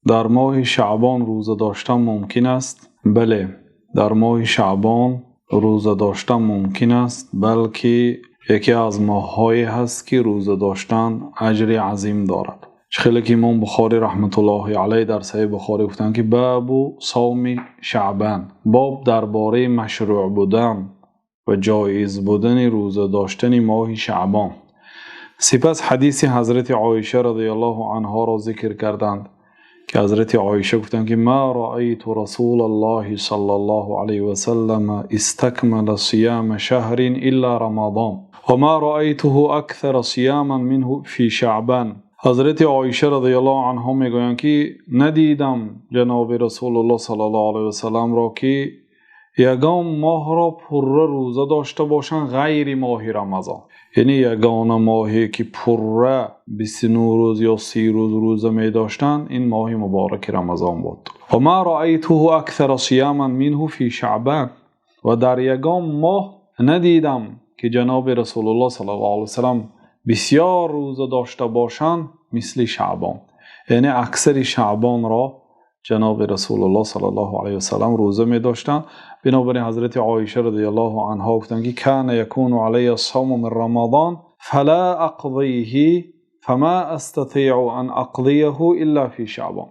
در ماه شعبان روزه داشتن ممکن است؟ بله، در ماه شعبان روزه داشتن ممکن است، بلکه یکی از ماه‌هایی هست که روزه داشتن اجر عظیم دارد. خیلی که امام بخاری رحمت الله علیه در صحیح بخاری گفتند که باب صوم شعبان، باب درباره مشروع بودن و جایز بودن روزه داشتن ماه شعبان. سپس حدیث حضرت عایشه رضی الله عنها را ذکر کردند که حضرت عایشه گفتند که ما رأیت رسول الله صلی الله علیه و سلم استکمل صیام شهر الا رمضان و ما رأیته اکثر صیاما منه فی شعبان. حضرت عایشه رضی الله عنها میگویند که ندیدم جناب رسول الله صلی الله علیه و سلم را که یگان ماه را پر روزه داشته باشند غیر ماه رمضان، یعنی یگان ماهی که پر 29 روز یا 30 روز روزه می داشتند این ماه مبارک رمضان بود. و ما رأیته اکثر صیاما منه فی شعبان، و در یگان ماه ندیدم که جناب رسول الله صلی الله علیه و سلم بسیار روزه داشته باشند مثل شعبان، یعنی اکثر شعبان را جناب رسول الله صلی الله علیه و سلم روزه می داشتند. بنابراین حضرت عایشه رضی الله عنها گفتند که کان یکون علی الصوم من رمضان فلا اقضیه فما استطیع ان اقضیه الا فی شعبان.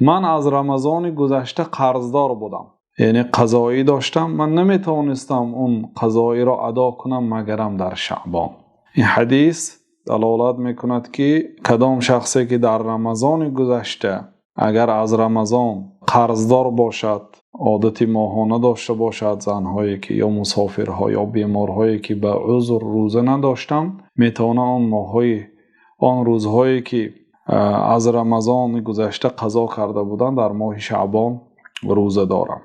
من از رمضان گذشته قرضدار بودم، یعنی قضایی داشتم، من نمیتوانستم اون قضایی را ادا کنم مگرم در شعبان. این حدیث دلالت میکند که کدام شخصی که در رمضان گذشته اگر از رمضان قرضدار باشد، عادت ماهانه داشته باشد، زنهایی که یا مسافرها یا بیمارهایی که به عذر روزه نداشتند میتوانند آن روزهایی که از رمضان گذشته قضا کرده بودند در ماه شعبان روزه دارند.